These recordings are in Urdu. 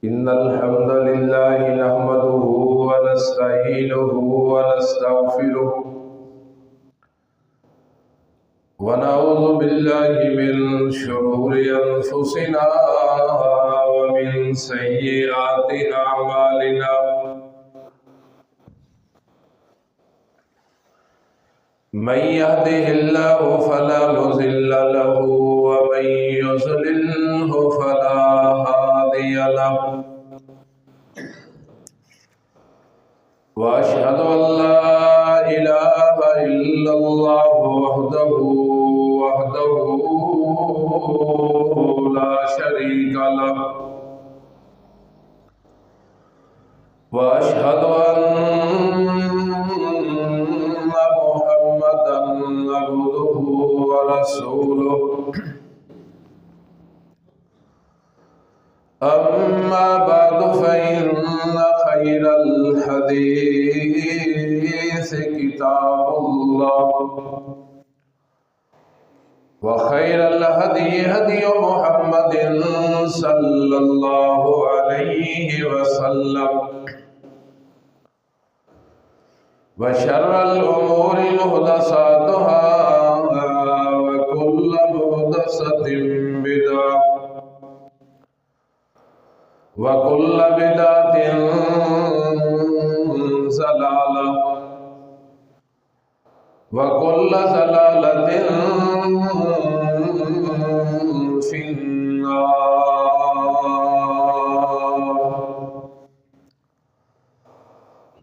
إن الحمد لله نحمده ونستعينه ونستغفره ونعوذ بالله من شرور أنفسنا ومن سيئات أعمالنا من يهده الله فلا مضل له ومن يضلله فلا هادي له وأشهد أن لا إله إلا الله وحده لا شريك له وأشهد أن محمدا عبده ورسوله أما بعد فإن خير الحديث كتاب الله وخير الهدي هدي محمد صلى الله عليه وسلم وشر الأمور محدثاتها وكل محدثة بدعة وكل بدعة ضلالة وكل ضلالة في النار.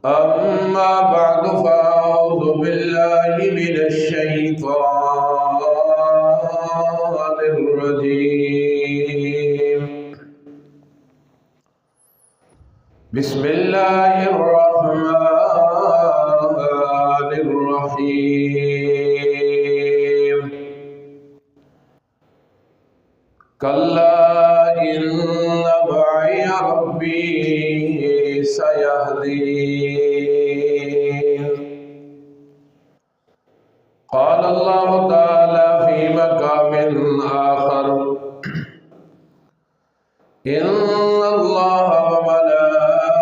أما بعد فأعوذ بالله من الشيطان الرجيم. بسم الله الرحمن الرحيم. كلا إن معي ربي سيهدين. قال الله تعالى في مقام آخر إن الله وملائكته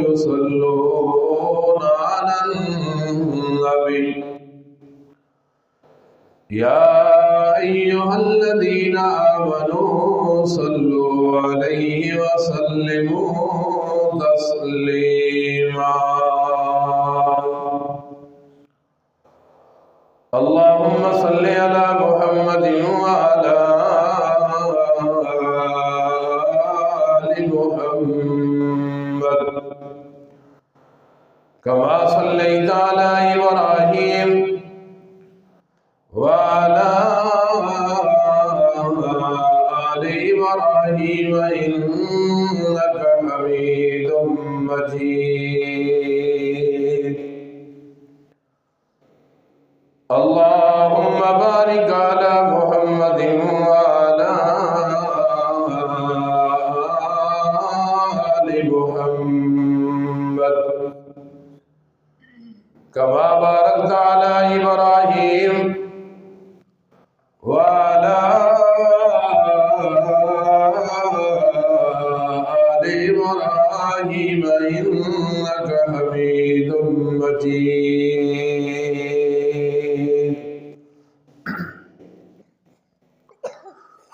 يصلون على النبي يا أيها الذين آمنوا صلوا عليه وسلموا تسليما. اللهم صل على محمد وعلى آل محمد كما صليت على إبراهيم وعلى آل إبراهيم إنك حميد مجيد. اللهم بارك على محمد وعلى آل محمد كما باركت على إبراهيم وعلى آل إبراهيم إنك حميد مجيد.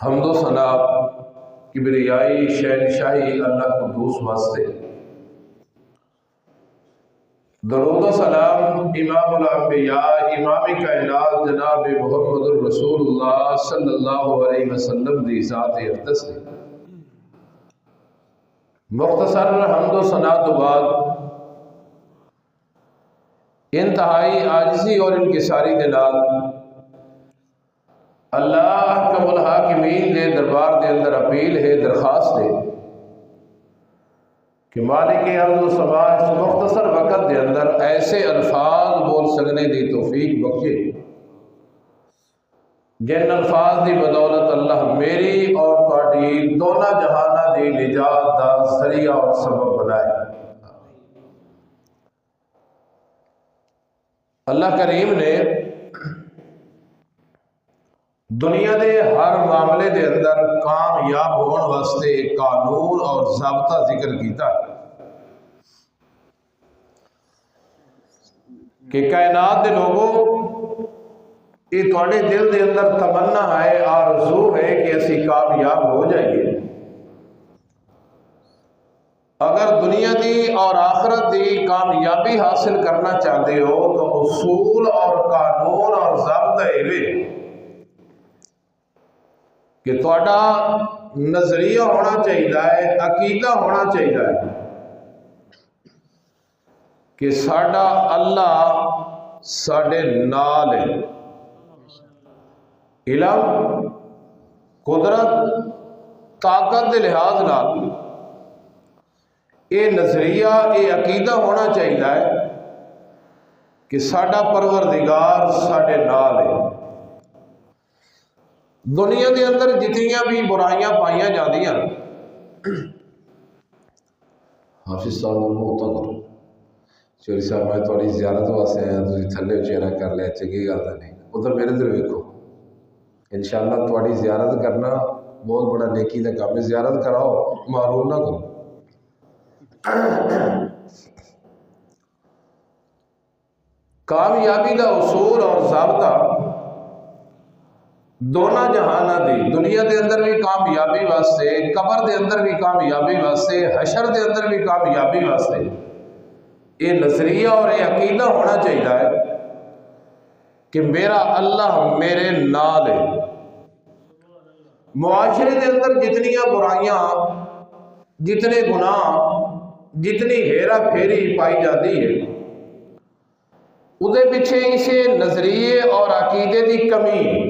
حمد و ثنا کبریائی شہنشاہی اللہ قدوس واسطے، درود و سلام امام الانبیاء امام کائنات جناب محمد الرسول اللہ صلی اللہ علیہ وسلم دی ذات اقدس ہے۔ مختصر حمد و ثنا تو بعد انتہائی عاجزی اور انکساری کے نال اللہ احکم الحاکمین دے دربار دے اندر اپیل ہے، درخواست ہے کہ مالک ارض و سما اس مختصر وقت دے اندر ایسے الفاظ بول سکنے دی توفیق بخشے جن الفاظ دی بدولت اللہ میری اور تہاڈی دونوں جہاناں دی نجات دا ذریعہ اور سبب بنائے۔ اللہ کریم نے دنیا دے ہر معاملے دے اندر کامیاب ہونے واسطے قانون اور ضابطہ ذکر کیتا ہے کہ کائنات دے لوگوں یہ تھوڑے دل دے اندر تمنا ہے، آرزو ہے کہ اسی کامیاب ہو جائیے۔ اگر دنیا دی اور آخرت دی کامیابی حاصل کرنا چاہتے ہو تو اصول اور قانون اور ضابطہ یہ کہ تھوڑا نظریہ ہونا چاہیے، عقیدہ ہونا چاہیے کہ ساڈا اللہ ساڈے نال ہے۔ علم، قدرت، طاقت دے لحاظ نال یہ نظریہ، یہ عقیدہ ہونا چاہیے کہ ساڈا پروردگار ساڈے نال ہے۔ دنیا دے اندر جتنیاں بھی برائیاں پائیاں جاندیاں، حافظ صاحب نوں ہوتا کرو، چوری صاحب میں تھوڑی زیارت واسطے آیا، تسی تھلے چہرہ کر لیا، چنگی گل تے نہیں، ادھر میرے ادھر ویکھو، انشاءاللہ تھوڑی زیارت کرنا بہت بڑا نیکی دا کام ہے، زیارت کراؤ، معروف نہ کرو۔ کامیابی دا اصول اور ضابطہ دونوں جہانہ دی، دنیا دے اندر بھی کامیابی واسطے، قبر دے اندر بھی کامیابی واسطے، حشر دے اندر بھی کامیابی واسطے یہ نظریہ اور یہ عقیدہ ہونا چاہیے کہ میرا اللہ میرے نال ہے۔ معاشرے دے اندر جتنیاں برائیاں، جتنے گناہ، جتنی ہیرا پھیری پائی جاتی ہے، ادھے پیچھے اسے نظریے اور عقیدے دی کمی ہے۔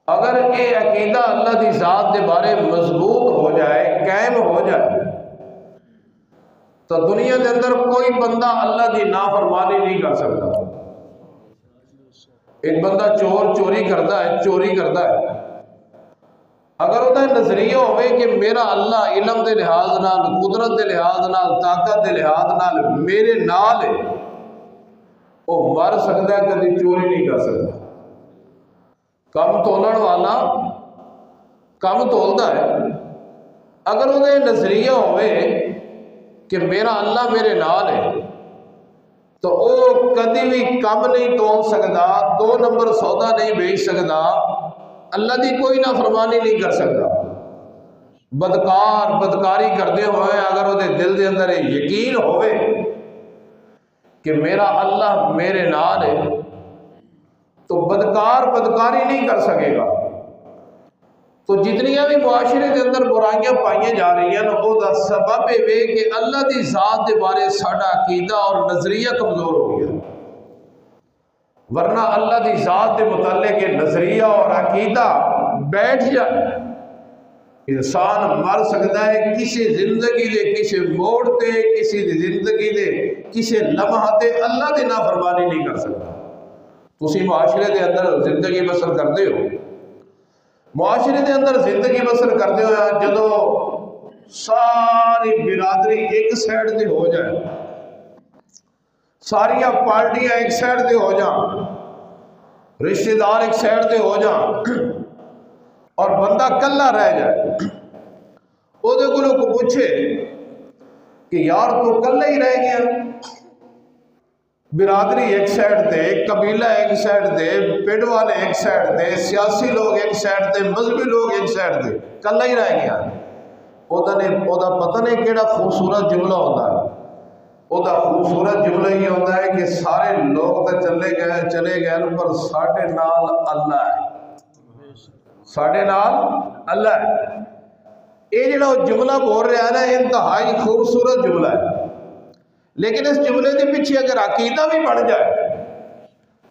اگر یہ عقیدہ اللہ دی ذات دے بارے مضبوط ہو جائے، قائم ہو جائے، تو دنیا دے اندر کوئی بندہ اللہ دی نافرمانی نہیں کر سکتا۔ ایک بندہ چوری کرتا ہے، چوری کرتا ہے، اگر وہ نظریہ ہوئے کہ میرا اللہ علم دے لحاظ نال، قدرت دے لحاظ نال، طاقت دے لحاظ نال میرے نال ہے، وہ مر سکتا ہے، کبھی چوری نہیں کر سکتا۔ کم تولن والا کم تولتا ہے، اگر وہ نظریہ ہوئے کہ میرا اللہ میرے نال ہے تو وہ کدی بھی کم نہیں تول سکتا، 2 نمبر سودا نہیں بیچ سکتا، اللہ دی کوئی نافرمانی نہیں کر سکتا۔ بدکاری کرتے ہوئے اگر وہ دل دے اندر یقین ہوئے کہ میرا اللہ میرے نال ہے تو بدکاری نہیں کر سکے گا۔ تو جتنیاں بھی معاشرے کے اندر برائیاں پائیاں جا رہی ہیں، وہ دا سبب یہ کہ اللہ دی ذات دے بارے ساڈا عقیدہ اور نظریہ کمزور ہو گیا۔ ورنہ اللہ دی ذات دے متعلق نظریہ اور عقیدہ بیٹھ جائے، انسان مر سکتا ہے کسی زندگی دے کسی موڑ تے، کسی زندگی دے کسی لمحہ تے اللہ دی نافرمانی نہیں کر سکتا۔ تسی معاشرے دے اندر زندگی بسر کرتے ہو، معاشرے دے اندر زندگی بسر کرتے ہو، جدو ساری برادری ایک سائڈ دے ہو جائے، ساریاں پارٹیاں ایک سائڈ دے ہو جائیں، رشتہ دار ایک سائڈ دے ہو جائیں، اور بندہ کلا رہ جائے، وہ دے کو پوچھے کہ یار تو کلا ہی رہ گیا، برادری ایک سائڈ دے، قبیلہ ایک سائڈ دے، پیڑ والے ایک سائڈ دے، سیاسی لوگ ایک سائڈ دے، مذہبی لوگ ایک سائڈ دے، کلا ہی رہ گیا۔ وہ دا پتہ نہیں کیڑا خوبصورت جملہ ہوتا ہے، وہ دا خوبصورت جملہ یہ ہوتا ہے کہ سارے لوگ تو چلے گئے پر ساڈے نال اللہ ہے، ساڈے نال اللہ ہے۔ یہ جڑا جملہ بول رہا ہے نا، انتہائی خوبصورت جملہ ہے، لیکن اس جملے کے پیچھے اگر عقیدہ بھی بڑھ جائے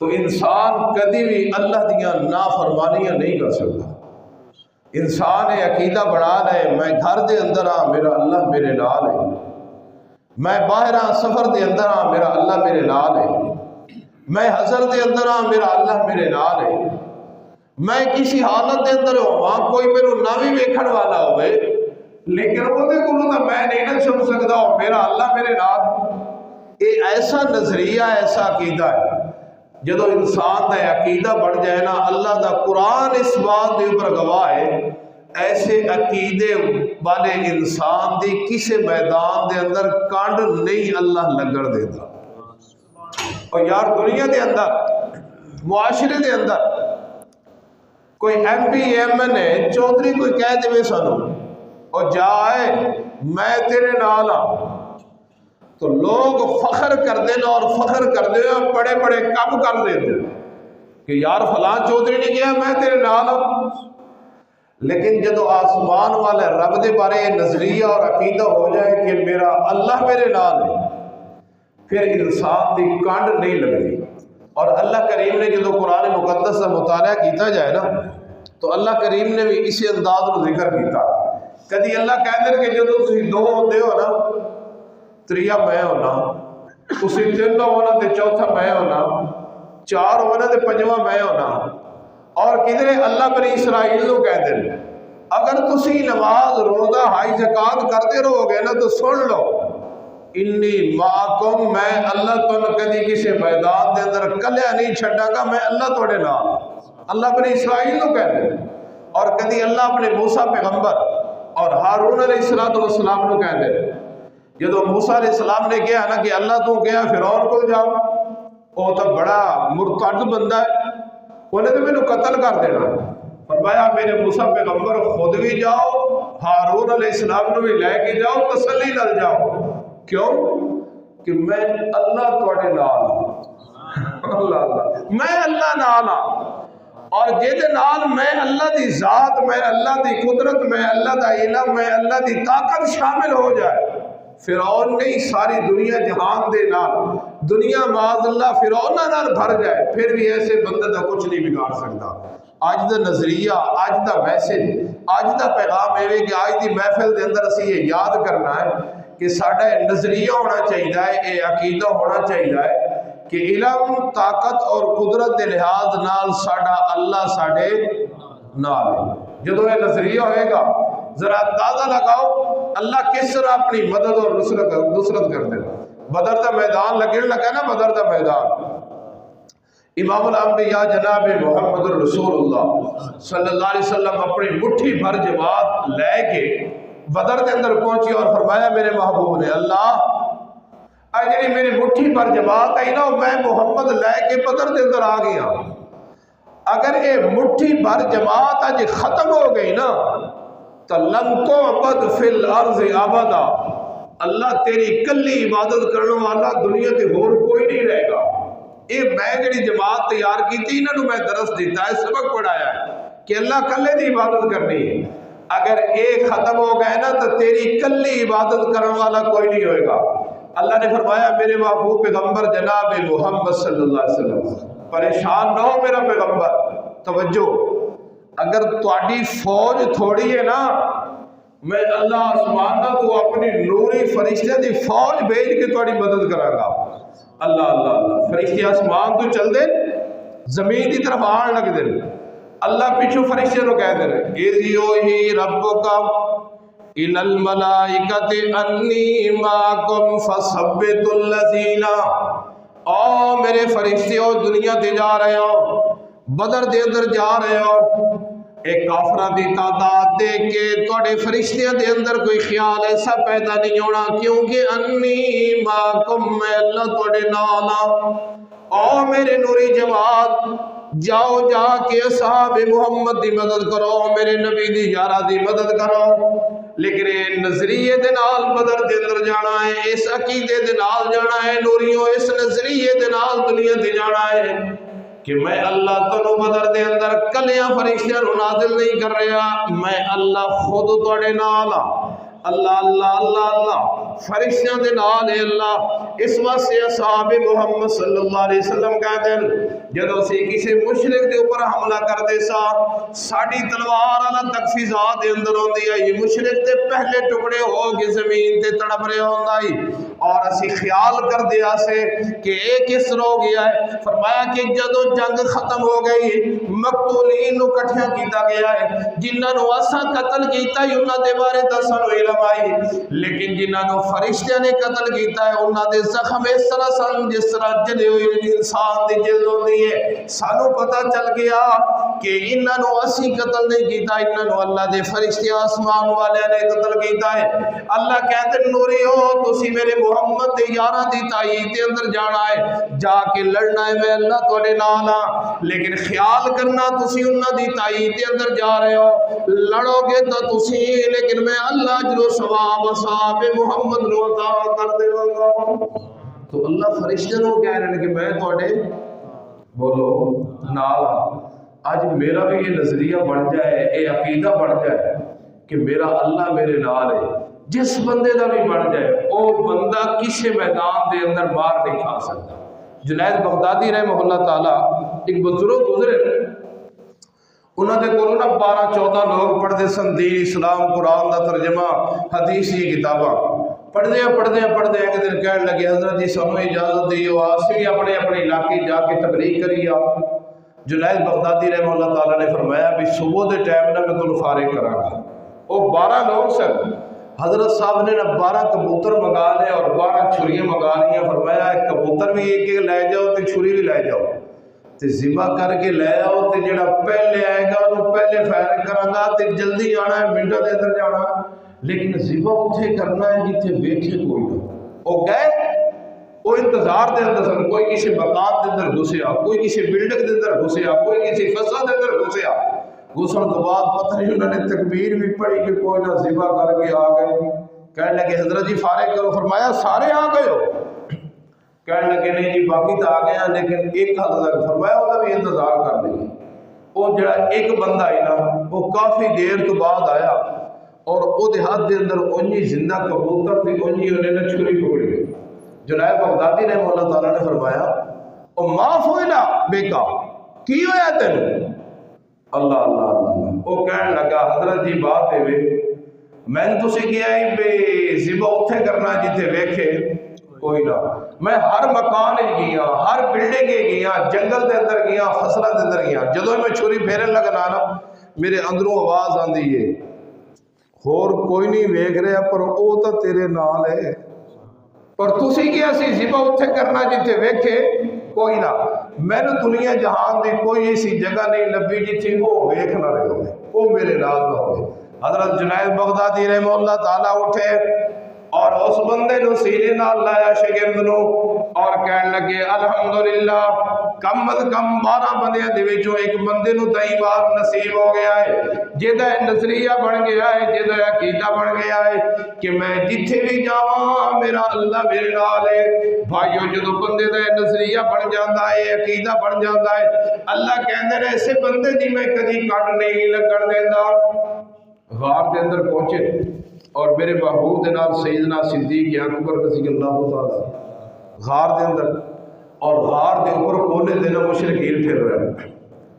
تو انسان کبھی بھی اللہ دیاں نافرمانیاں نہیں کر سکتا۔ انسان عقیدہ بڑھا لے، میں گھر دے اندر ہاں میرا اللہ میرے نال ہے، میں باہر ہاں سفر دے اندر ہاں میرا اللہ میرے نال ہے، میں حضر دے اندر ہاں میرا اللہ میرے نال ہے، میں کسی حالت دے اندر ہوا کوئی میرے نہ بھی ویکھن والا ہوئے لیکن وہ دے کولوں تا میں نہیں نہ چھپ سکتا ہوں، میرا اللہ میرے نال۔ یہ ایسا نظریہ، ایسا عقیدہ ہے۔ جدو انسان دا عقیدہ بڑھ جائے نا، اللہ دا قرآن اس بات دے اوپر گواہ ہے، ایسے عقیدے والے انسان دی کسی میدان دے اندر کانڈ نہیں اللہ لگن دیتا۔ اور یار دنیا دے اندر، معاشرے دے اندر کوئی ایم پی ایم این اے چودھری کوئی کہہ دے سانو اور جائے میں تیرے نال ہاں، تو لوگ فخر کر دینا اور فخر کر دے بڑے بڑے کم کر دیتے کہ یار فلاں چودھری نے کیا میں تیرے نال ہوں۔ لیکن جدو آسمان والے رب دے بارے نظریہ اور عقیدہ ہو جائے کہ میرا اللہ میرے نال ہے، پھر انسان دی کانڈ نہیں لگتی۔ اور اللہ کریم نے جدو قرآن مقدس کا مطالعہ کیتا جائے نا، تو اللہ کریم نے بھی اسی انداز میں ذکر کیتا۔ کدی اللہ کہتے ہیں کہ جدو تسی دو ہوندے ہو نا، تریا میں ہونا، تسی تین ہونا تے چوتھا میں ہونا، چار ہونا تے پنجواں میں ہونا۔ اور کدھر اللہ بنی اسرائیل کو کہتے ہیں اگر تسی نماز روزہ ہائی زکات کرتے رہو گے نا تو سن لو انی معکم، میں اللہ تن کدی کسی میدان دے اندر کلیا نہیں چھڈا گا، میں اللہ توڑے نال۔ اللہ بنی اسرائیل کو کہتے ہیں۔ اور کدی اللہ اپنے موسیٰ پیغمبر اور ہارون علیہ السلام کو کہتے ہیں، جدو موسیٰ علیہ السلام نے کہا نا کہ اللہ تو کہا فرعون کو جاؤ، وہ تو بڑا مرتد بندہ ہے، انہیں تو میں قتل کر دینا۔ فرمایا میرے موسیٰ پیغمبر خود بھی جاؤ، ہارون علیہ السلام نے بھی لے کے جاؤ، تسلی نال جاؤ۔ کیوں؟ کہ میں اللہ توڑے نال اللہ میں اللہ نال ہاں، اور جہدے نال میں اللہ دی ذات، میں اللہ دی قدرت، میں اللہ دا علم، میں اللہ دی طاقت شامل ہو جائے، فرعون نہیں ساری دنیا جہان دے نال، دنیا معاذ اللہ فرعون نال بھر جائے، پھر بھی ایسے بندے دا کچھ نہیں بگاڑ سکتا۔ آج دا نظریہ، آج دا میسج، آج دا پیغام ہے کہ آج دی محفل دے اندر اسی یہ یاد کرنا ہے کہ ساڈا نظریہ ہونا چاہیے، یہ عقیدہ ہونا چاہیے کہ علم، طاقت اور قدرت دے لحاظ نال ساڈا اللہ ساڈے نال ہے۔ جدو یہ نظریہ ہوئے گا ذرا اندازہ لگاؤ اللہ کس طرح اپنی مدد اور نصرت کر دے۔ بدر دا میدان لگنے لگا نا، بدر دا میدان، امام الانبیاء جناب محمد رسول اللہ صلی اللہ علیہ وسلم اپنی مٹھی بھر جماعت لے کے بدر کے اندر پہنچی اور فرمایا میرے محبوب نے اللہ جی میری مٹھی بھر جماعت آئی نا، میں محمد لے کے بدر کے اندر آ گیا، اگر یہ مٹھی بھر جماعت آج ختم ہو گئی نا تو لن تعبد فی الارض ابدا، اللہ تیری کلی عبادت کرنے والا دنیا تے اور کوئی نہیں رہے گا۔ یہ میں جڑی جماعت تیار کی تھی انہوں نے میں درس دیتا ہے، سبق پڑھایا ہے کہ اللہ کلے دی عبادت کرنی ہے، اگر ایک ختم ہو گئے نا تو تیری کلی عبادت کرنے والا کوئی نہیں ہوئے گا۔ اللہ نے فرمایا میرے محبوب پیغمبر جناب محمد صلی اللہ علیہ وسلم پریشان نہ ہو میرا پیغمبر، توجہ، اگر تواڈی فوج تھوڑی ہے نا، میں اللہ آسمان دا تو اپنی نوری فرشتے دی فوج بھیج کے تواڈی مدد کرا گا۔ اللہ اللہ اللہ، فرشتے آسمان تو چل دے، زمین کی طرف آن لگ دے، اللہ پیچھو فرشتے نو کہہ دے اذ یوحی ربک الی الملائکۃ انی معکم فثبتوا الذین، او میرے فرشتے ہو دنیا تے جا رہے ہو، بدر دے اندر جا رہے ہو، ایک کافرہ دی تعداد دیکھ کے توڑے فرشتیاں دے اندر کوئی خیال ایسا پیدا نہیں ہونا، کیونکہ انی معکم، میں اللہ توڑے نالا، او میرے نوری جماعت جاؤ جا کے اصحاب محمد دی مدد کرو، میرے نبی دی یارہ دی مدد کرو۔ لیکن نظریے دے نال بدر دے اندر جانا ہے، اس عقیدے دے نال جانا ہے، نوریوں اس نظریے دے نال دنیا دے جانا ہے کہ میں اللہ تنو بدر دے اندر کلیاں فرشتیاں نو نازل نہیں کر رہا، میں اللہ خود توڑے نالا، اللہ اللہ اللہ اللہ فرشتیاں دے نال ہے اللہ۔ اس واسطے اصحاب محمد صلی اللہ علیہ وسلم کہتے ہیں جدو اسی کسی مشرک دے اوپر حملہ کر دے سا ساڑی تلوار والا تک فضا دے اندر ہوندی آئی مشرک دے پہلے ٹکڑے ہو کے زمین تے تڑپ رہے ہوندا آئی اور اسی خیال کر دیا سے کہ ایک اس رو گیا ہے فرمایا کہ جدو جنگ ختم ہو گئی مقتولین نو کٹھیاں کیتا گیا ہے جنہاں نو اساں قتل کیتا ہے انہاں دے بارے دسن علم آئی لیکن جنہاں نو فرشتیاں نے قتل کیتا ہے انہاں دے زخم اس طرح سن جس طرح جلے ہوئے انسان دی جلد ہوندی ہے سانو پتہ چل گیا کہ انہاں نو اسی قتل نہیں کیتا انہاں نو اللہ دے فرشتے آسمان والے نے قتل کیتا ہے اللہ کہتے نوریو تسی میرے محمد دے یاراں دی تائید دے اندر جانا ہے جا کے لڑنا ہے میں اللہ تواڈے نال ہاں لیکن خیال کرنا تسی انہاں دی تائید دے اندر جا رہے ہو لڑو گے تو تسی لیکن میں اللہ جو ثواب اصحاب محمد نو عطا کر دیواں گا تو اللہ فرشتے نو کہہ رہے ہیں کہ میں تواڈے بولو نال آج میرا بھی یہ نظریہ بن جائے یہ عقیدہ بن جائے کہ میرا اللہ میرے نال ہے جس بندے دا بھی بن جائے وہ بندہ کسی میدان دے اندر مار نہیں کھا سکتا جنید بغدادی رحمہ اللہ تعالیٰ ایک بزرگ گزرے انہوں نے کولو نا 12-14 لوگ پڑھ دے سن دین اسلام قرآن دا ترجمہ حدیث کی کتاباں پڑھ دے ایک دن کہنے لگے حضرت جی سانو اجازت دیو آسی اپنے علاقے جا کے تقریر کری آپ جنید بغدادی رحمہ اللہ تعالیٰ نے فرمایا بھی صبح دے ٹائم نہ میں تمہیں فارغ کراں گا وہ 12 لوگ سن حضرت صاحب نے 12 کبوتر منگا لے اور 12 چھریاں منگا لیا فرمایا کبوتر بھی ایک لے جاؤ تے چھری بھی لے جاؤ تے ذبح کر کے لے آؤ تے جڑا پہلے آئے گا انہوں پہلے فائر کراں گا تے جلدی آنا ہے منٹوں دے اندر جانا لیکن ذبح اتھے کرنا ہے جتھے ویکھے کوئی نہ وہ گئے وہ انتظار دے اندر سن کوئی کسی مکان دے اندر گھسیا کوئی کسی بلڈنگ دے اندر گھسیا کوئی کسی فضا دے اندر گھسیا گھسن تو بعد پتہ نہیں انہوں نے تکبیر بھی پڑھی کہ کوئی نہ ذبح کر کے آ گئے کہنے لگے حضرت جی فارغ کرو فرمایا سارے آ گئے ہو کہنے لگے نہیں جی باقی تو آ گئے ہیں لیکن ایک حد تک فرمایا وہ بھی انتظار کر لیں وہ جڑا ایک بندہ ہے نا وہ کافی دیر تو بعد آیا اور وہ ہاتھ دے اندر اونجی زندہ کبوتر تھی اونجی انہیں نے چھری پکڑی گئی جناب بغدادی رحمہ اللہ تعالیٰ نے فرمایا او معاف ہوئے نا بیکا کی ہویا تینوں اللہ اللہ اللہ وہ کہنے لگا حضرت جی بات ہے میں تو سے کیا ہے بے ذبح اتھے کرنا جتے ویکھے کوئی نہ میں ہر مکان گیا ہر بلڈنگ گیا جنگل دے اندر گیا فصلہ دے اندر گیا جدو میں چھری پھیرن لگنا نا میرے اندروں آواز آن دی ہے اور کوئی نہیں ویکھ رہا پر او تو تیرے نال ہے پر تسی کیا سی ذبح اتھے کرنا جتے ویکھے کوئی نہ میں نے دنیا جہان دی کوئی ایسی جگہ نہیں لبی جتھی وہ ویکھ نہ رہے ہوئے وہ میرے نال نہ ہوئے حضرت جنید بغدادی رحمہ اللہ تعالیٰ اٹھے اور اس بندے نو سینے نال لایا شگرد نو اور کہنے لگے الحمدللہ کم از کم 12 بندیاں دے وچوں ایک بندے نو تے ایمان نصیب ہو گیا ہے جیدہ نظریہ بن گیا ہے جیدہ عقیدہ بن گیا ہے کہ میں جتھے بھی جاواں میرا اللہ میرے نال ہے بھائیو جدو بندے دا نظریہ بن جاندا ہے عقیدہ بن جاندا ہے اللہ کہندے نے ایسے بندے دی میں کدی کٹ نہیں لگن دیندا غار دے اندر پہنچے اور میرے محبوب دے نال سیدنا صدیق اکبر رضی اللہ تعالی غار دے اندر اور غار دے اوپر کونے دے نا مشرکین پھر رہے ہیں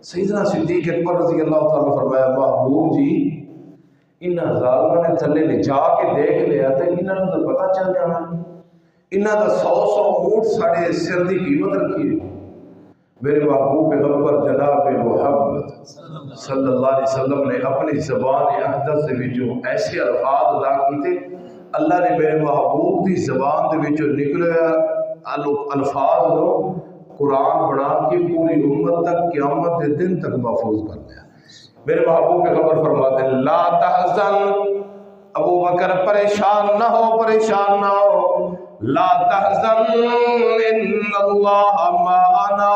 سیدنا صدیق اکبر رضی اللہ تعالی فرمایا محبوب جی انہاں ظالماں نے تھلے لے جا کے دیکھ لیا تے انہاں نوں تو پتہ چل جانا انہاں دا 100 اونٹ ساڑے سر دی قیمت رکھی ہے میرے محبوب پیغمبر جناب محمد صلی اللہ علیہ وسلم نے اپنی زبان اقدس سے وچوں ایسے الفاظ ادا کیتے اللہ نے میرے محبوب دی زبان دے وچوں نکلے الفاظ نو قرآن بنا کے پوری امت تک قیامت دے دن تک محفوظ کر دیا میرے محبوب پیغمبر فرماتے ہیں لا تحزن ابو بکر پریشان نہ ہو لا تحزن ان اللہ معنا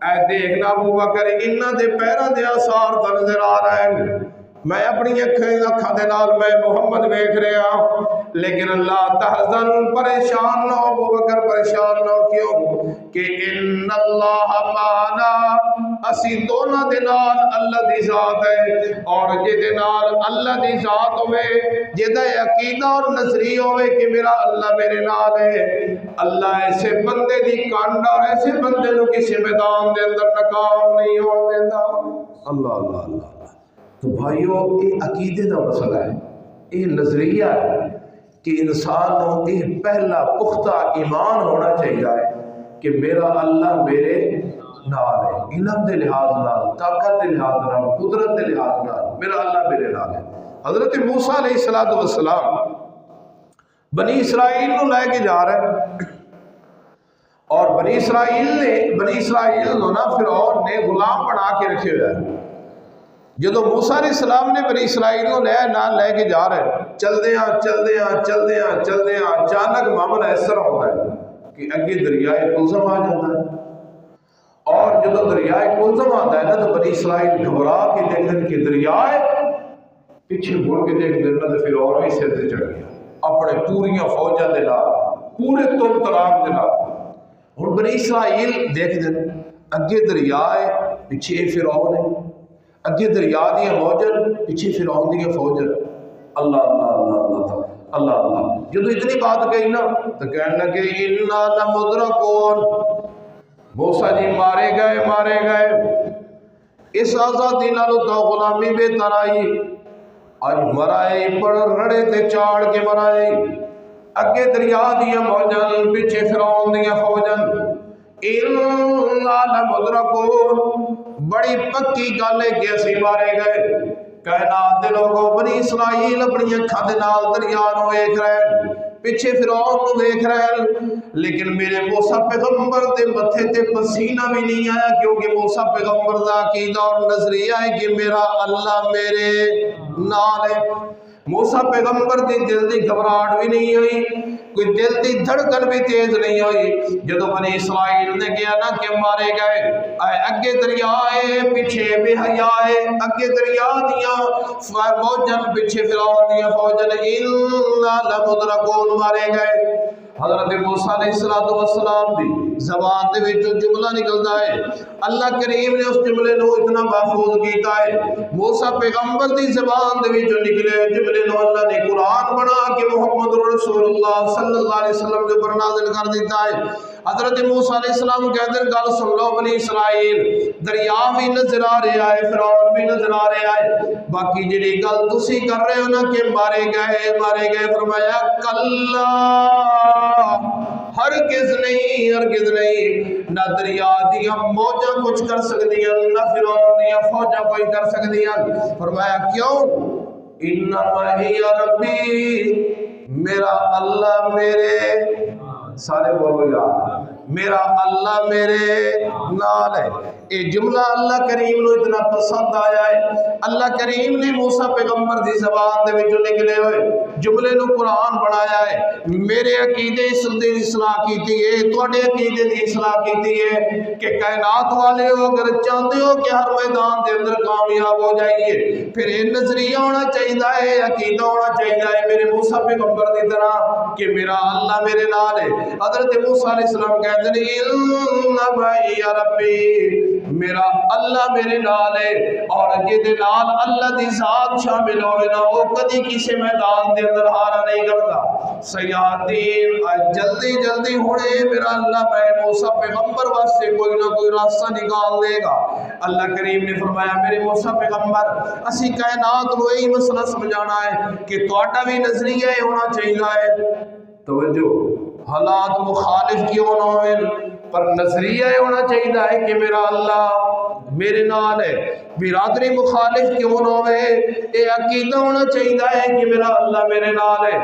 اے دیکھنا ابو بکر انہاں دے پیراں دے آثار تے نظر آ رہے ہیں میں اپنی اکھاں دے نال میں محمد ویکھ رہا لیکن اللہ تحزن پریشان نہ ہو ابو بکر پریشان نہ ہو کیوں کہ ان اللہ معنا اسی دونوں دے نال اللہ دی ذات ہے، اور جے نال اللہ دی ذات ہوئے، جے عقیدہ اور نظریہ ہوئے کہ میرا اللہ میرے نال ہے، اللہ ایسے بندے دی کانڈ اور ایسے بندے نو کسی میدان دے اندر ناکام نہیں ہون دیندا۔ اللہ اللہ اللہ۔ تو بھائیو یہ عقیدے دا مسئلہ ہے، یہ نظریہ ہے کہ انسان کو یہ پہلا پختہ ایمان ہونا چاہیے کہ میرا اللہ میرے نال ہے، علم دے لحاظ نال، طاقت دے لحاظ نال، قدرت دے لحاظ نال میرا اللہ میرے نال ہے۔ حضرت موسیٰ علیہ السلام بنی اسرائیل کو لے کے جا رہے ہیں، اور بنی اسرائیل کو نا فرعون نے غلام بنا کے رکھے ہوئے ہیں۔ جدو موسیٰ علیہ السلام نے بنی اسرائیل کو لے کے جا رہے ہیں، چلدے ہیں اچانک معاملہ اس طرح ہوتا ہے کہ اگے دریائے کلثم آ جاتا ہے، اور جدو دریائے کلثم آتا ہے نا تو بنی اسرائیل گھبرا کے دیکھتے کہ دریائے پیچھے مڑ کے دیکھ دینا تو پھر اور بھی سر سے چڑھ گیا اپنے پوریاں فوجاں دے نال، پورے تم تراک دے نال۔ ہن بنی اسرائیل دیکھ دیں اگے دریا ہے، پیچھے فرعون ہے، اگے دریا دیا موجن، پیچھے فرعون دیا فوجن۔ اللہ اللہ اللہ اللہ اللہ اللہ۔ جدو اتنی بات کہی نا تو کہنے لگے اِنَّا لَمُدْرَكُونَ، موسیٰ جی مارے گئے، اس آزادی نالو تو غلامی بے ترائی، آج مرائے پڑ رڑے تے چاڑ کے مرائے، اگے دریا دیا موجن، پیچھے فرعون دیا فوجن۔ اِنَّا لَمُدْرَكُونَ، بڑی پکی گل ہے کہ اسی مارے گئے۔ کائنات دے لوگوں بنی اسرائیل اپنی اکھاں دے نال دریا نو ویکھ رہے، پیچھے فرعون نو ویکھ رہے، لیکن میرے موسیٰ پیغمبر دے متھے تے پسینہ بھی نہیں آیا، کیونکہ موسیٰ پیغمبر دا عقیدہ اور نظریہ ہے کہ میرا اللہ میرے نال ہے۔ موسیٰ پیغمبر دی دل دی گھبراہٹ بھی نہیں ہوئی، کوئی دل دی دھڑکن بھی تیز نہیں ہوئی۔ جدو بنی اسرائیل نے کیا نا کہ مارے گئے، اگے دریا ہے پیچھے بے حیا ہے، اگے دریا دیا فوجن پیچھے فرعون دیا فوجن، اِنَّا لَمُدْرَكُونَ مارے گئے۔ حضرت موسیٰ علیہ السلام دی زبان دے وچوں جملہ نکلتا ہے، اللہ کریم نے اس جملے نو اتنا محفوظ کیتا ہے، موسیٰ پیغمبر دی زبان دے وچوں نکلے جملے نو اللہ نے قرآن بنا کے محمد رسول اللہ صلی اللہ علیہ وسلم کے پر نازل کر دیتا ہے۔ حضرت موسیٰ علیہ السلام کہتے ہیں گل سن لو بنی اسرائیل، دریا بھی نظر آ رہا ہے، فرعون بھی نظر آ رہا ہے، باقی جڑی گل تسی کر رہے ہو نا کہ مارے گئے، فرمایا کلا، ہرگز نہیں، نہ دریا دیا موجاں کچھ کر سکدیاں، نہ فرعون دیا فوجاں کوئی کر سکدیاں۔ فرمایا کیوں؟ انما ہی ربی، میرا اللہ میرے، سارے بولو یار، میرا اللہ میرے نال ہے۔ یہ جملہ اللہ کریم نے اتنا پسند آیا ہے، اللہ کریم نے موسیٰ پیغمبر دی زبان دے وچوں نکلے ہوئے جملے نو قرآن بنایا ہے۔ میرے عقیدے دی اصلاح کیتی ہے، تواڈے عقیدے دی اصلاح کیتی ہے کہ کائنات والے ہو اگر چاہتے ہو کہ ہر میدان دے اندر کامیاب ہو جائیے، پھر یہ نظریہ ہونا چاہیے، عقیدہ ہونا چاہیے میرے موسیٰ پیغمبر دی طرح کہ میرا اللہ میرے نال ہے۔ حضرت موسیٰ علیہ السلام کہتے ہیں انما ہی ربی، میرا اللہ میرے نال ہے، اور جے نال اللہ دی ذات شامل ہوئے نا وہ کدی کسی میدان دے اندر ہارا نہیں کرتا۔ سیادین جلدی ہونے میرا اللہ میں موسیٰ پیغمبر واسطے کوئی نہ کوئی راستہ نکال دے گا۔ اللہ کریم نے فرمایا میرے موسیٰ پیغمبر اسی کائنات کو یہی مسئلہ سمجھانا ہے کہ تواڈا بھی نظریہ ہونا چاہیے، توجہ حالات مخالف کیوں نہ ہوئے پر نظریہ ہونا چاہیے کہ میرا اللہ میرے نال ہے، برادری مخالف کیوں نہ ہوئے، یہ عقیدہ ہونا چاہیے کہ میرا اللہ میرے نال ہے،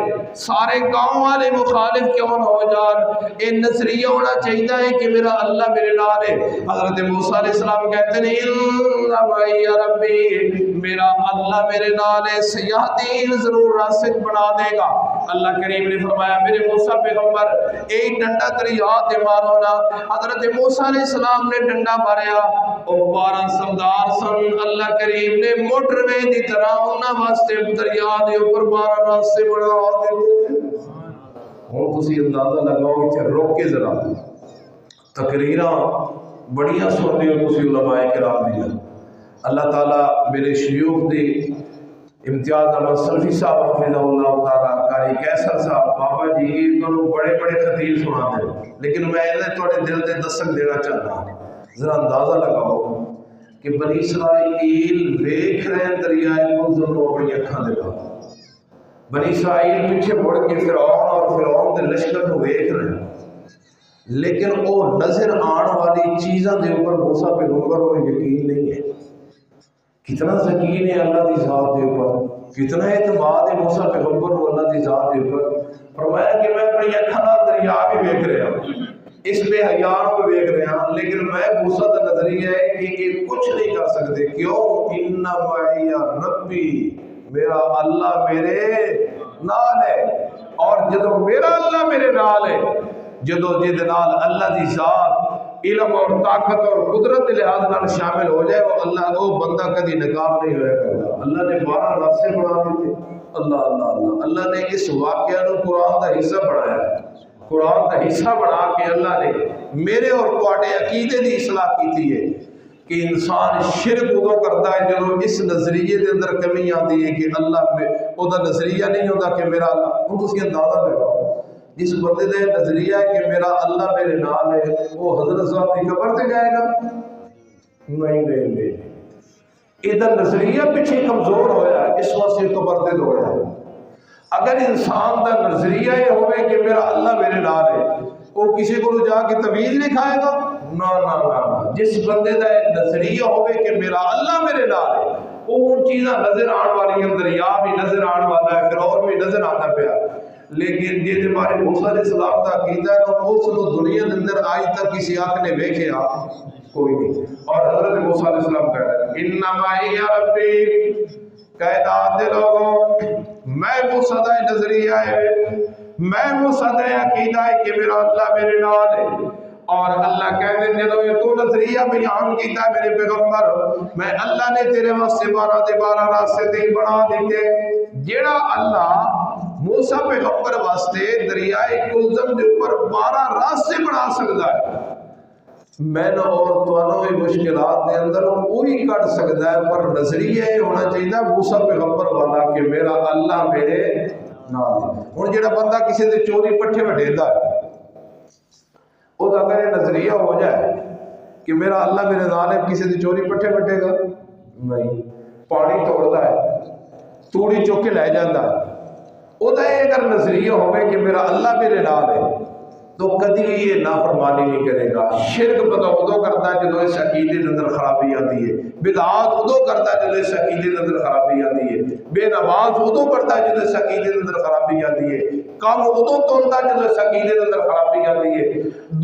سارے گاؤں والے مخالف کیوں نہ ہو جان، یہ نظریہ ہونا چاہیے کہ میرا اللہ میرے نال ہے۔ حضرت موسیٰ علیہ السلام کہتے ہیں انما ہی ربی، میرا اللہ میرے نال ہے، سیادین ضرور راست بنا دے گا۔ اللہ کریم نے فرمایا میرے موسیٰ پیغمبر ایک ڈنڈا دریا تے مارو نا۔ حضرت موسیٰ علیہ السلام نے ڈنڈا ماریا، اور 12 سردار سن، اللہ کریم نے موٹر وے دی طرح انہاں واسطے دریا دے اوپر 12 راستے بنا دیتے۔ ہن تسی اندازہ لگاؤ کہ روک کے ذرا تقریراں بڑیاں سنتے ہو تسی علماء کرام دیا۔ اللہ تعالیٰ میرے شیوخ دی امتیاز احمد سلفی صاحب حفظہ اللہ تعالیٰ، قاری کیسر صاحب، بابا جی یہ دونوں بڑے بڑے خطیب سنا دے، لیکن میں انہیں تھوڑے دل دے دستک دینا چاہتا ہوں۔ ذرا اندازہ لگاؤ کہ بنی اسرائیل ویکھ رہے ہیں دریائے کلثم نو اپنی اکھاں دے نال، بنی اسرائیل پیچھے مڑ کے فرعون اور فرعون دے لشکر کو ویکھ رہے ہیں، لیکن وہ نظر آن والی چیزاں دے اوپر موسیٰ پیغمبر کو یقین نہیں ہے۔ کتنا یقین ہے اللہ دی ذات دے اوپر، کتنا اعتماد ہے موسیٰ پیغمبر کو اللہ دی ذات دے اوپر۔ فرمایا کہ میں اپنی اکھاں نال دریا بھی ویکھ رہا ہوں، اس بے حیاں کو ویکھ رہا ہوں، لیکن میں موسیٰ دا نظریہ ہے کہ یہ کچھ نہیں کر سکتے۔ کیوں؟ ان معی ربی، میرا اللہ میرے نال ہے، اور جدو میرا اللہ میرے نال ہے، جدو جد نال اللہ دی ذات علم اور طاقت اور قدرت کے لحاظ نال شامل ہو جائے، وہ اللہ وہ بندہ کبھی ناکام نہیں ہویا کرتا۔ اللہ نے 12 راستے بنا دیتے، اللہ اللہ اللہ اللہ نے اس واقعہ کو قرآن کا حصہ بنایا ہے، قرآن کا حصہ بنا کے اللہ نے میرے اور تواڈے عقیدے دی اصلاح کیتی ہے کہ انسان شرک ادو کرتا ہے جدو اس نظریے دے اندر کمی آتی ہے کہ اللہ وہ نظریہ نہیں ہوتا کہ میرا اللہ۔ ہوں تسی اندازہ لگاؤ جس بندے دے نظریہ ہے کہ میرا اللہ میرے نال ہے، وہ حضرت صاحب کی قبر تے جائے گا؟ نہیں نہیں نہیں، ادھر نظریہ پیچھے کمزور ہویا ہے، اس واسطے قبر تے دوڑا ہے۔ اگر انسان دا نظریہ یہ ہوئے کہ میرا اللہ میرے نال ہے، وہ کسی کو جا کے تویز نہیں کھائے گا؟ نا نا نا نا، جس بندے دا نظریہ ہوئے کہ میرا اللہ میرے نال ہے، وہ ان چیزاں نظر آن والی ہیں، دریا بھی نظر آن والا ہے، فرعون بھی نظر آتا پیا، لیکن جی ہمارے موسیٰ علیہ السلام کا عقیدہ ہے کہ اس کو دنیا کے اندر آج تک کسی آنکھ نے دیکھے کوئی نہیں۔ اور حضرت موسیٰ علیہ السلام کہتا ہے انما ہی ربی، کائنات دے لوگوں میں موسیٰ دا نظریہ ہے، میں موسیٰ دا عقیدہ ہے کہ میرا اللہ میرے نال ہے، اور اللہ کہتے ہیں جدو یہ تو نظریہ بیان کیتا ہے میرے پیغمبر، میں اللہ نے تیرے واسطے 12 دے 12 راستے تے بنا دیتے۔ جیڑا اللہ موسیٰ پیغمبر واسطے دریائے کلثم دے اوپر 12 راستے بنا سکتا ہے، میں نے اور توانوں یہ مشکلات دے اندر وہی کٹ سکتا ہے، پر نظریہ یہ ہونا چاہیے موسیٰ پیغمبر والا کہ میرا اللہ میرے نال ہے۔ ہن جڑا بندہ کسی دے چوری پٹھے وڈیدا ہے، وہ اگر یہ نظریہ ہو جائے کہ میرا اللہ میرے نال ہے، کسی دے چوری پٹھے وڈے گا نہیں؟ پانی توڑتا ہے، توڑی چوک کے لے جاتا ہے، وہ اگر نظریہ ہوئے کہ میرا اللہ میرے نال ہے تو کدی یہ نافرمانی نہیں کرے گا۔ شرک بندہ ادو کرتا ہے جدو اس عقیدے کے اندر خرابی آتی ہے، بدعات ادو کرتا ہے جدو اس عقیدے کے اندر خرابی آتی ہے، بے نماز ادو کرتا ہے جدو اس عقیدے کے اندر خرابی آتی ہے، کام ادو تولتا ہے جدو اس عقیدے کے اندر خرابی آتی ہے۔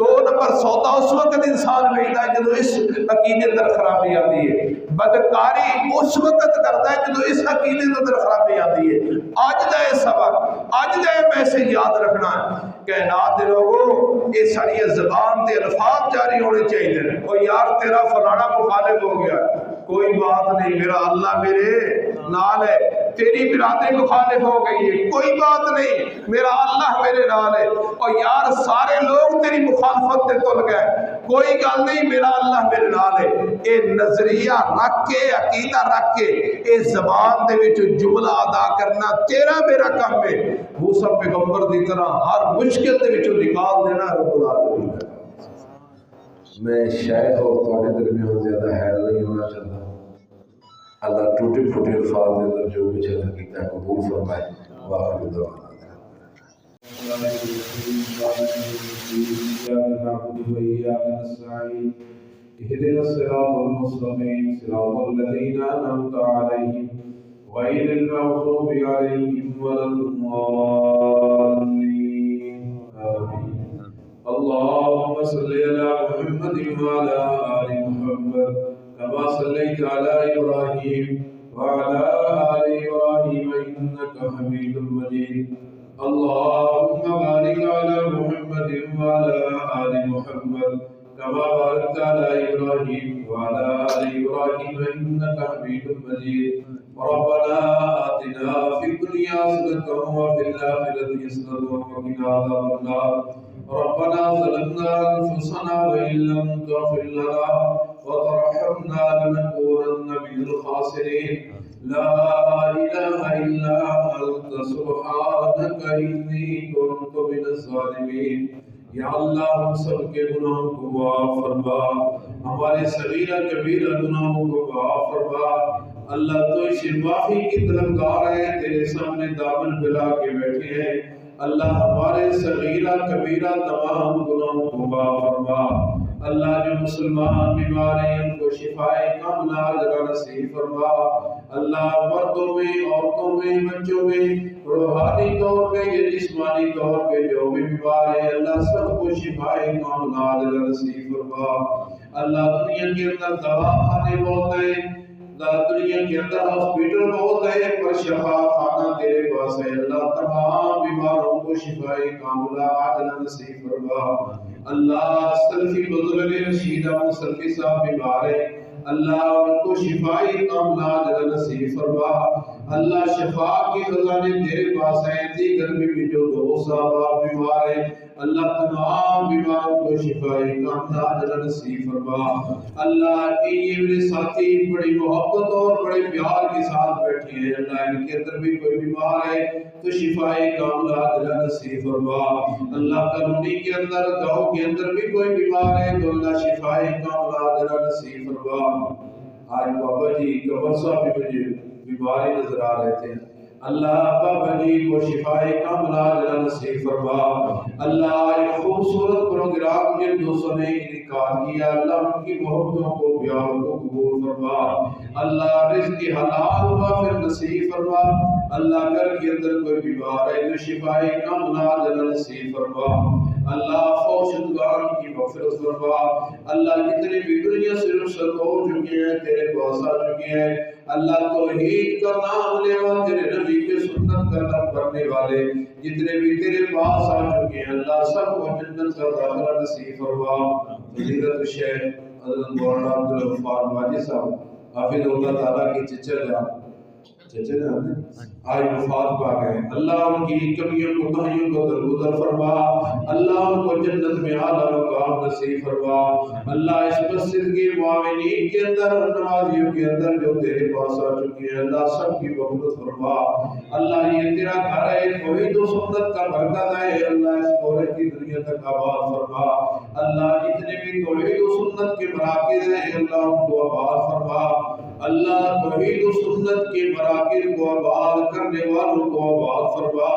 2 نمبر سودا اس وقت انسان بھیجتا ہے جدو اس عقیدے کے اندر خرابی آتی ہے، بدکاری اس وقت کرتا ہے جدو اس عقیدے کے اندر خرابی آتی ہے۔ آج دا یہ سبق، آج دا یہ میسج یاد رکھنا ہے، کائنات دے لوگوں یہ ساری زبان تے الفاظ جاری ہونے چاہیے۔ او یار تیرا فلانا مخالف ہو گیا، کوئی بات نہیں، میرا اللہ میرے نال ہے۔ تیری برادری مخالف ہو گئی ہے، کوئی بات نہیں، میرا اللہ میرے نال ہے۔ اور یار سارے لوگ تیری مخالفت تے تل گئے، کوئی گل نہیں، میرا اللہ میرے نال ہے۔ اے نظریہ رکھ کے، عقیدہ رکھ کے، اے زبان دے وچ جملہ ادا کرنا تیرا میرا کام ہے۔ موسیٰ پیغمبر دی طرح ہر مشکل دے وچوں نکال دینا رب العالمین ہے۔ میں شاید اور تواڈے درمیان زیادہ حیران نہیں ہونا چاہتا، اللہ ٹوٹے پھوٹے الفاظ دے اندر جو کچھ عطا کیتا ہے قبول فرمائے۔ واخر دعوانا اهدنا الصراط المستقيم صراط الذين أنعمت عليهم غير المغضوب عليهم ولا الضالين آمين۔ اللهم صل على محمد وعلى آل محمد كما صليت على إبراهيم وعلى آل إبراهيم إنك حميد مجيد۔ اللهم بارك على محمد وعلى آل محمد كما باركت على إبراهيم وعلى آل إبراهيم إنك حميد مجيد۔ ربنا آتنا في الدنيا حسنة وفي الآخرة حسنة وقنا عذاب النار۔ ربنا ظلمنا أنفسنا وإن لم تغفر لنا وترحمنا لنكونن من الخاسرين لا إله إلا أنت سبحانك إني كنت من الظالمين یا اللہ ہم سب کے گناہوں کو معاف فرما، ہمارے صغیرہ کبیرہ گناہوں کو معاف فرما۔ اللہ تو اسے معافی کی طلبگار ہے، تیرے سامنے دامن پھیلا کے بیٹھے ہیں۔ اللہ ہمارے صغیرہ کبیرہ تمام گناہوں کو معاف فرما۔ اللہ جو مسلمان بیمار ہیں ان کو شفائے کاملہ عاجلہ نصیب فرما۔ اللہ مردوں میں، عورتوں میں، بچوں میں، روحانی طور پہ یا جسمانی طور پہ جو بھی بیمار ہیں اللہ سب کو شفائے کاملہ عاجلہ نصیب فرما۔ اللہ دنیا کے اندر دواخانے بہت ہیں، دنیا کے اندر ہاسپٹل بہت ہے، پر شفا خانہ تیرے پاس ہے۔ اللہ تمام بیماروں کو شفائے کاملہ عاجلہ نصیب فرما۔ اللہ سلفی بزرگ رشید احمد سلفی صاحب بیمار ہیں، اللہ ان کو شفائے کاملہ عاجلہ نصیب فرما۔ اللہ شفا کے خزانے تیرے پاس ہیں، دیگر بھی جو دوست صاحب بیمار ہیں اللہ تمام بیماروں کو شفائے کاملہ عاجلہ نصیب فرما۔ اللہ یہ میرے ساتھی بڑی محبت اور بڑے پیار کے ساتھ بیٹھے ہیں، اللہ ان کے اندر بھی کوئی بیمار ہے تو شفائے کاملہ عاجلہ نصیب فرما۔ اللہ کالونی کے اندر، گاؤں کے اندر بھی کوئی بیمار ہے تو اللہ شفائے کاملہ عاجلہ نصیب فرما۔ آج بابا جی قبر صاحب بھی مجھے بیماری نظر آ رہے تھے، اللہ بابا جی کو شفائے کاملہ عاجلہ نصیب فرما۔ اللہ ایک خوبصورت پروگرام جن دوستوں نے انعقاد کیا اللہ ان کی محبتوں کو پیاروں کو قبول فرما۔ اللہ رزق حلال وافر نصیب فرما۔ اللہ گھر کے اندر کوئی بیمار ہے تو شفائے کاملہ عاجلہ نصیب فرما۔ اللہ فوت شدگان کی مغفرت فرما۔ اللہ جتنے بھی دنیا سے رخصت ہو چکے ہیں تیرے پاس آ چکے ہیں، اللہ توحید کا نام لیوا تیرے نبی کے سنت کا نام کرنے والے جتنے بھی تیرے پاس آ چکے ہیں اللہ سب کو جنت کا داخلہ نصیب فرما۔ فضیلت شیخ حضرت مولانا عبدالغفار ماجد صاحب حافظ اللہ تعالیٰ کی چچا جان آج وفات پا گئے، اللہ ان کی کمیوں کوتاہیوں کو درگزر فرما، اللہ ان کو جنت میں اعلیٰ مقام نصیب فرما۔ اللہ اس مسجد کے معاونین کے اندر نمازیوں کے اندر جو تیرے پاس آ چکے ہیں اللہ سب کی مغفرت فرما۔ اللہ یہ تیرا گھر ہے، توحید و سنت کا برکت ہے، اللہ اس پورے کی دنیا تک آباد فرما۔ اللہ جتنے بھی توحید و سنت کے مراکز ہیں اللہ ان کو آباد فرما۔ اللہ توحید و سنت کے مراکز کو آباد کرنے والوں کو آباد فرما۔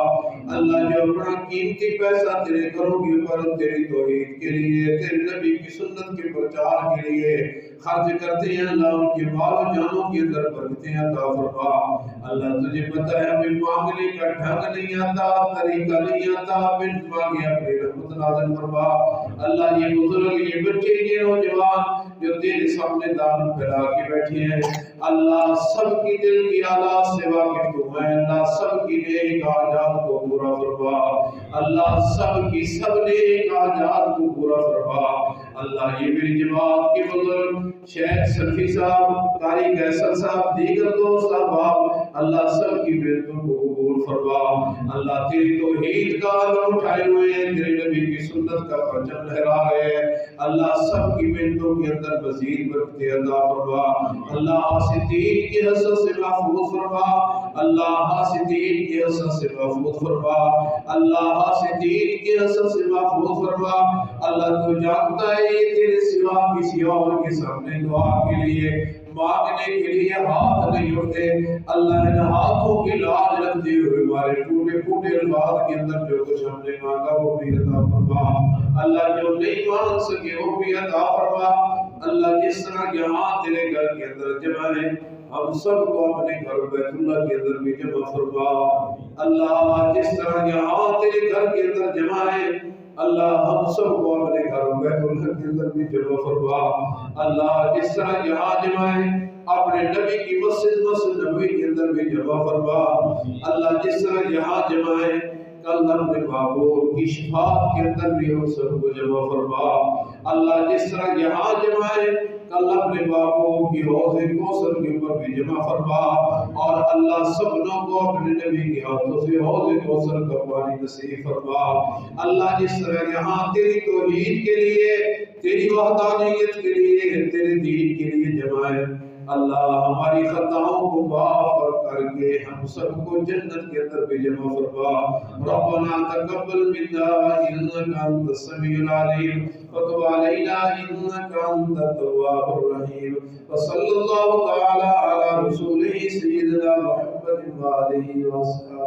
اللہ جو اپنا قیمتی پیسہ تیرے گھروں کے اوپر تیری توحید کے لیے تیرے نبی کی سنت کے پرچار کے لیے خرچ کرتے ہیں اللہ ان کے مال و جانوں کے اندر برکتیں عطا فرما۔ اللہ تجھے پتہ ہے ہمیں مانگنے کا ڈھنگ نہیں آتا، طریقہ نہیں آتا، بن مانگے اپنی رحمت نازل فرما۔ اللہ یہ بزرگ، یہ بچے، یہ نوجوان جو تیرے سامنے دامن پھیلا کے بیٹھے ہیں اللہ سب کی دل کی آلات سے واقف تو ہے، اللہ سب کی نیک حاجات کو پورا فرما۔ اللہ سب کی سب نیک حاجات کو پورا فرما۔ اللہ یہ میری جماعت کے بزرگ شیخ سلفی صاحب، قاری قیصر صاحب، دیگر دوست احباب اللہ سب کی بیعتوں کو قبول فرما۔ اللہ تیری توحید کا علم اٹھائے ہوئے ہیں، تیرے نبی کی سنت کا پرچم لہرا رہے ہیں اللہ سب کی بیعتوں کے اندر مزید برکتیں عطا فرما۔ اللہ حاسدین کی حسد سے محفوظ فرما، اللہ حاسدین کی حسد سے محفوظ فرما، اللہ حاسدین کی حسد سے محفوظ فرما۔ اللہ تو جانتا ہے یہ تیرے سوا کسی اور کے سامنے دعا کے لیے مانگنے کے لیے ہاتھ نہیں اٹھتے، اللہ ان ہاتھوں کی لاج رکھتے ہوئے ہمارے ٹوٹے پھوٹے الفاظ کے اندر جو کچھ ہم نے مانگا وہ بھی عطا فرما۔ اللہ جو نہیں مانگ سکے وہ بھی عطا فرما۔ اللہ جس طرح یہاں تیرے گھر کے اندر جمع ہے ہم سب کو اپنے گھر بیت اللہ کے اندر بھی جمع فرما۔ اللہ جس طرح یہاں تیرے گھر کے اندر جمع ہے اللہ ہم سب کو اپنے گھر بیت اللہ کے اندر بھی جمع فرما۔ اللہ جس طرح یہاں جمع ہے اپنے نبی کی مسجد نبوی کے اندر بھی جمع فرما۔ اللہ جس طرح یہاں جمع ہے کل اپنے معبود کی شفاعت کے اندر بھی ہم سب کو جمع فرما۔ اللہ جس طرح یہاں جمع ہے کل اپنے باپوں کی حوض کوثر کے اوپر بھی جمع فرما، اور اللہ سبنوں کو اپنے نبی کے ہاتھوں سے حوض کوثر کا پانی نصیب فرما۔ اللہ جس طرح یہاں تیری توحید کے لیے، تیری وحدانیت کے لیے، تیرے دین کے لیے جمع ہے، اللہ ہماری خطاؤں کو معاف کر کے ہم سب کو جنت کے اندر بھی جمع فرما۔ ربنا تقبل منا انك انت السميع العليم وتب علينا انك انت التواب الرحيم، وصلى الله تعالى على رسوله سيدنا محمد وآله وصحبه